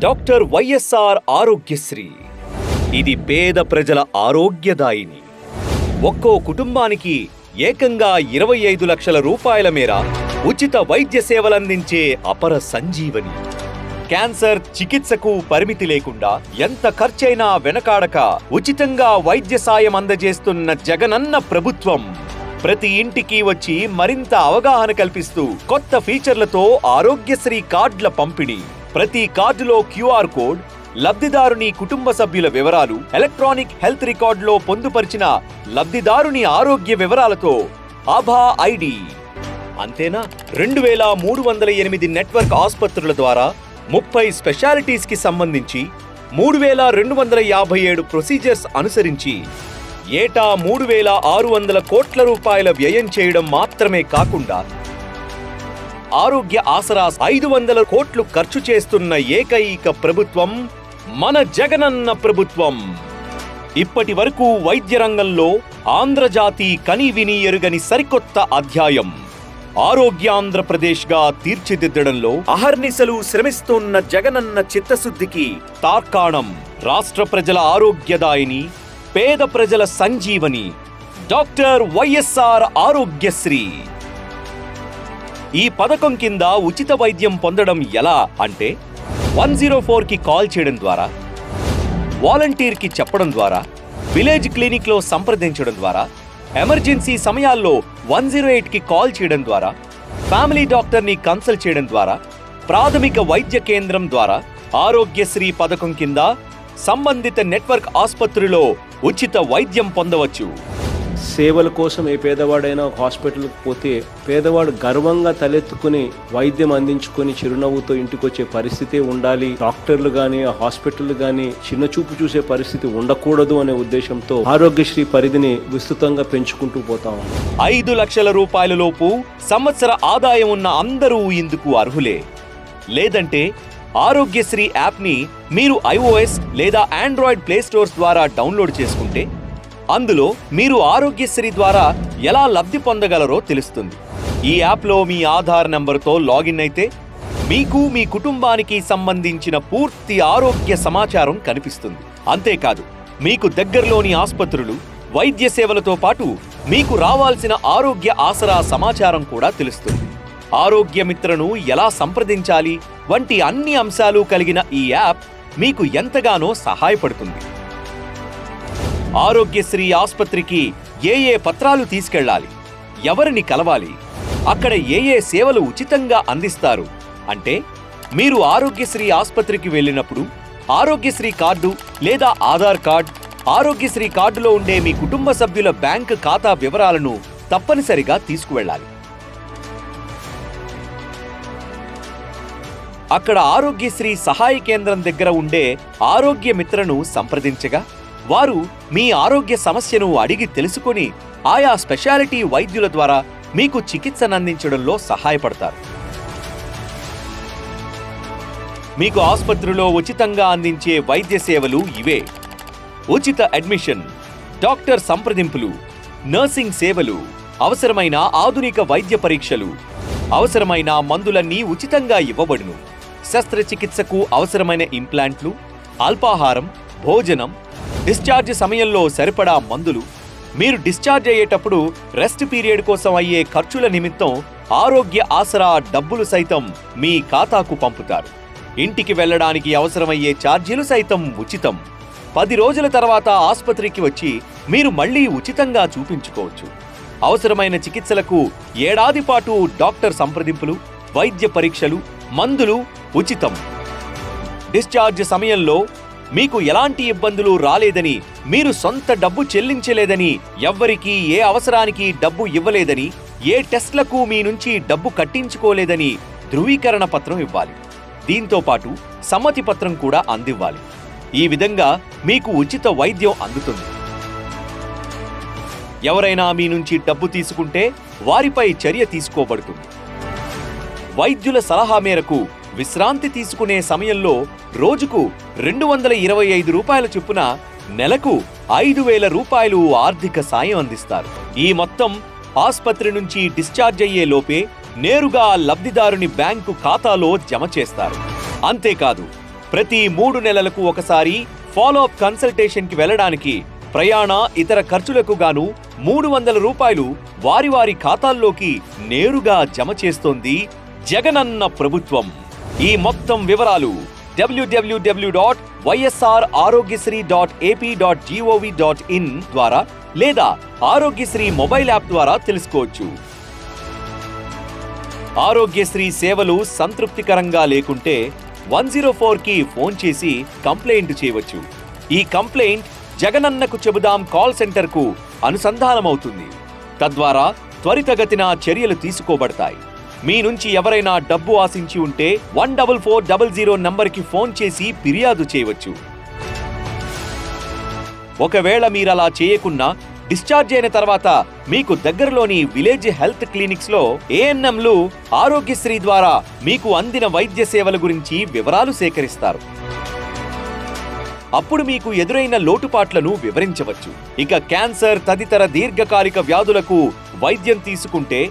Doctor YSR Aarogyasri. ఇది పేద ప్రజల ఆరోగ్యదాయిని. ఒక్కో కుటుంబానికి ఏకంగా 25 లక్షల రూపాయల మేర ఉచిత వైద్య సేవలందించే అపర సంజీవని. క్యాన్సర్ చికిత్సకు పరిమితి లేకుండా ఎంత ఖర్చైనా వెనకాడక ఉచితంగా వైద్య సాయం అందజేస్తున్న జగనన్న ప్రభుత్వం. ప్రతి ఇంటికి వచ్చి మరింత అవగాహన కల్పిస్తూ కొత్త ఫీచర్లతో ఆరోగ్యశ్రీ కార్డుల పంపిణీ. ప్రతి కార్డులో QR కోడ్, లబ్ధిదారుని కుటుంబ సభ్యుల వివరాలు, ఎలక్ట్రానిక్ హెల్త్ రికార్డులో పొందుపరిచిన లబ్ధిదారుని ఆరోగ్య వివరాలతో ఆభా ఐడి. అంతేనా, 2308 నెట్వర్క్ ఆసుపత్రుల ద్వారా 30 స్పెషాలిటీస్ కి సంబంధించి 3257 ప్రొసీజర్స్ అనుసరించి ఏటా 3600 కోట్ల రూపాయల వ్యయం చేయడం మాత్రమే కాకుండా ఆరోగ్య ఆసరా 500 కోట్లు ఖర్చు చేస్తున్న ఏకైక ప్రభుత్వం మన జగనన్న ప్రభుత్వం. ఇప్పటి వరకు వైద్య రంగంలో ఆంధ్రజాతి కనివిని ఎరుగని సరికొత్త అధ్యాయం ఆరోగ్యాంధ్రప్రదేశ్గా తీర్చిదిద్దడంలో అహర్నిశలు శ్రమిస్తున్న జగనన్న చిత్తశుద్ధికి తార్కాణం రాష్ట్ర ప్రజల ఆరోగ్యదాయిని, పేద ప్రజల సంజీవని డాక్టర్ వైఎస్ఆర్ ఆరోగ్యశ్రీ. ఈ పథకం కింద ఉచిత వైద్యం పొందడం ఎలా అంటే 104కి కాల్ చేయడం ద్వారా, వాలంటీర్కి చెప్పడం ద్వారా, విలేజ్ క్లినిక్లో సంప్రదించడం ద్వారా, ఎమర్జెన్సీ సమయాల్లో 108కి కాల్ చేయడం ద్వారా, ఫ్యామిలీ డాక్టర్ని కన్సల్ట్ చేయడం ద్వారా, ప్రాథమిక వైద్య కేంద్రం ద్వారా ఆరోగ్యశ్రీ పథకం కింద సంబంధిత నెట్వర్క్ ఆసుపత్రిలో ఉచిత వైద్యం పొందవచ్చు. సేవల కోసం ఏ పేదవాడైనా హాస్పిటల్కి పోతే పేదవాడు గర్వంగా తలెత్తుకుని వైద్యం అందించుకొని చిరునవ్వుతో ఇంటికి వచ్చే పరిస్థితి ఉండాలి. డాక్టర్లు కానీ ఆ హాస్పిటల్ కానీ చిన్న చూపు చూసే పరిస్థితి ఉండకూడదు అనే ఉద్దేశంతో ఆరోగ్యశ్రీ పరిధిని విస్తృతంగా పెంచుకుంటూ పోతాం. 5 లక్షల రూపాయల లోపు సంవత్సర ఆదాయం ఉన్న అందరూ ఇందుకు అర్హులే. లేదంటే ఆరోగ్యశ్రీ యాప్ని మీరు iOS లేదా ఆండ్రాయిడ్ ప్లే స్టోర్స్ ద్వారా డౌన్లోడ్ చేసుకుంటే అందులో మీరు ఆరోగ్యశ్రీ ద్వారా ఎలా లబ్ధి పొందగలరో తెలుస్తుంది. ఈ యాప్లో మీ ఆధార్ నంబర్తో లాగిన్ అయితే మీకు మీ కుటుంబానికి సంబంధించిన పూర్తి ఆరోగ్య సమాచారం కనిపిస్తుంది. అంతేకాదు, మీకు దగ్గరలోని ఆసుపత్రులు, వైద్య సేవలతో పాటు మీకు రావాల్సిన ఆరోగ్య ఆసరా సమాచారం కూడా తెలుస్తుంది. ఆరోగ్య మిత్రను ఎలా సంప్రదించాలి వంటి అన్ని అంశాలు కలిగిన ఈ యాప్ మీకు ఎంతగానో సహాయపడుతుంది. ఆరోగ్యశ్రీ ఆసుపత్రికి ఏ పత్రాలు తీసుకెళ్లాలి, ఎవరిని కలవాలి, అక్కడ ఏ సేవలు ఉచితంగా అందిస్తారు అంటే మీరు ఆరోగ్యశ్రీ ఆసుపత్రికి వెళ్ళినప్పుడు ఆరోగ్యశ్రీ కార్డు లేదా ఆధార్ కార్డ్, ఆరోగ్యశ్రీ కార్డులో ఉండే మీ కుటుంబ సభ్యుల బ్యాంక్ ఖాతా వివరాలను తప్పనిసరిగా తీసుకువెళ్ళాలి. అక్కడ ఆరోగ్యశ్రీ సహాయ కేంద్రం దగ్గర ఉండే ఆరోగ్య మిత్రను సంప్రదించగా వారు మీ ఆరోగ్య సమస్యను అడిగి తెలుసుకుని ఆయా స్పెషాలిటీ వైద్యుల ద్వారా మీకు చికిత్సనందించడంలో సహాయపడతారు. మీకు ఆసుపత్రిలో ఉచితంగా అందించే వైద్య సేవలు ఇవే: ఉచిత అడ్మిషన్, డాక్టర్ సంప్రదింపులు, నర్సింగ్ సేవలు, అవసరమైన ఆధునిక వైద్య పరీక్షలు, అవసరమైన మందులన్నీ ఉచితంగా ఇవ్వబడును. శస్త్రచికిత్సకు అవసరమైన ఇంప్లాంట్లు, అల్పాహారం, భోజనం, డిశ్చార్జ్ సమయంలో సరిపడా మందులు, మీరు డిశ్చార్జ్ అయ్యేటప్పుడు రెస్ట్ పీరియడ్ కోసం అయ్యే ఖర్చుల నిమిత్తం ఆరోగ్య ఆసరా డబ్బులు సైతం మీ ఖాతాకు పంపుతారు. ఇంటికి వెళ్లడానికి అవసరమయ్యే ఛార్జీలు సైతం ఉచితం. 10 రోజుల తర్వాత ఆసుపత్రికి వచ్చి మీరు మళ్లీ ఉచితంగా చూపించుకోవచ్చు. అవసరమైన చికిత్సలకు ఏడాది పాటు డాక్టర్ సంప్రదింపులు, వైద్య పరీక్షలు, మందులు ఉచితం. డిశ్చార్జ్ సమయంలో మీకు ఎలాంటి ఇబ్బందులు రాలేదని, మీరు సొంత డబ్బు చెల్లించలేదని, ఎవ్వరికీ ఏ అవసరానికి డబ్బు ఇవ్వలేదని, ఏ టెస్ట్లకు మీ నుంచి డబ్బు కట్టించుకోలేదని ధృవీకరణ పత్రం ఇవ్వాలి. దీంతో పాటు సమ్మతి పత్రం కూడా అందివ్వాలి. ఈ విధంగా మీకు ఉచిత వైద్యం అందుతుంది. ఎవరైనా మీ నుంచి డబ్బు తీసుకుంటే వారిపై చర్య తీసుకోబడుతుంది. వైద్యుల సలహా మేరకు విశ్రాంతి తీసుకునే సమయంలో రోజుకు 225 రూపాయల చొప్పున నెలకు 5,000 రూపాయలు ఆర్థిక సాయం అందిస్తారు. ఈ మొత్తం ఆసుపత్రి నుంచి డిశ్చార్జ్ అయ్యే లోపే నేరుగా లబ్ధిదారుని బ్యాంకు ఖాతాలో జమ చేస్తారు. అంతేకాదు, ప్రతి 3 నెలలకు ఒకసారి ఫాలోఅప్ కన్సల్టేషన్కి వెళ్ళడానికి ప్రయాణ ఇతర ఖర్చులకు గాను 300 రూపాయలు వారి ఖాతాల్లోకి నేరుగా జమ చేస్తోంది జగనన్న ప్రభుత్వం. ఈ మొత్తం వివరాలు www.ysrarogyasri.ap.gov.in ద్వారా లేదా ఆరోగ్యశ్రీ మొబైల్ యాప్ ద్వారా తెలుసుకోవచ్చు. ఆరోగ్యశ్రీ సేవలు సంతృప్తికరంగా లేకుంటే 104కి ఫోన్ చేసి కంప్లైంట్ చేయవచ్చు. ఈ కంప్లైంట్ జగనన్నకు చెబుదాం కాల్ సెంటర్కు అనుసంధానమవుతుంది. తద్వారా త్వరితగతిన చర్యలు తీసుకోబడతాయి. మీ నుంచి ఎవరైనా డబ్బు ఆశించి ఉంటే 14400 నంబర్కి ఫోన్ చేసి ఫిర్యాదు చేయవచ్చు. ఒకవేళ మీరలా చేయకున్నా డిశ్చార్జ్ అయిన తర్వాత మీకు దగ్గరలోని విలేజ్ హెల్త్ క్లినిక్స్లో ఏఎన్ఎంలు ఆరోగ్యశ్రీ ద్వారా మీకు అందిన వైద్య సేవల గురించి వివరాలు సేకరిస్తారు. అప్పుడు మీకు ఎదురైన లోటుపాట్లను వివరించవచ్చు. ఇక క్యాన్సర్ తదితర దీర్ఘకాలిక వ్యాధులకు వైద్యం తీసుకుంటే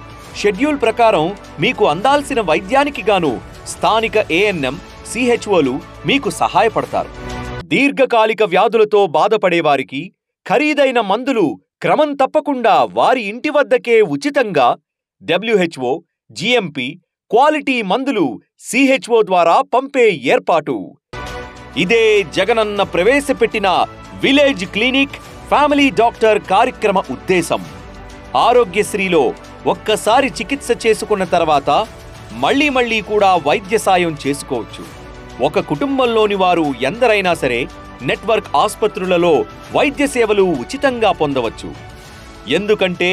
షెడ్యూల్ ప్రకారం మీకు అందాల్సిన వైద్యానికి గాను స్థానిక ఏఎన్ఎం, సిహెచ్ఓలు మీకు సహాయపడతారు. దీర్ఘకాలిక వ్యాధులతో బాధపడేవారికి ఖరీదైన మందులు క్రమం తప్పకుండా వారి ఇంటి వద్దకే ఉచితంగా WHO, GMP క్వాలిటీ మందులు సిహెచ్ఓ ద్వారా పంపే ఏర్పాటు. ఇదే జగనన్న ప్రవేశపెట్టిన విలేజ్ క్లినిక్ ఫ్యామిలీ డాక్టర్ కార్యక్రమ ఉద్దేశం. ఆరోగ్యశ్రీలో ఒక్కసారి చికిత్స చేసుకున్న తర్వాత మళ్లీ కూడా వైద్య సాయం చేసుకోవచ్చు. ఒక కుటుంబంలోని వారు ఎందరైనా సరే నెట్వర్క్ ఆస్పత్రులలో వైద్య సేవలు ఉచితంగా పొందవచ్చు. ఎందుకంటే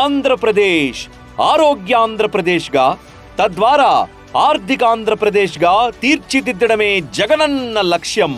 ఆంధ్రప్రదేశ్ ఆరోగ్యాంధ్రప్రదేశ్గా, తద్వారా ఆర్థిక ఆంధ్రప్రదేశ్గా తీర్చిదిద్దడమే జగనన్న లక్ష్యం.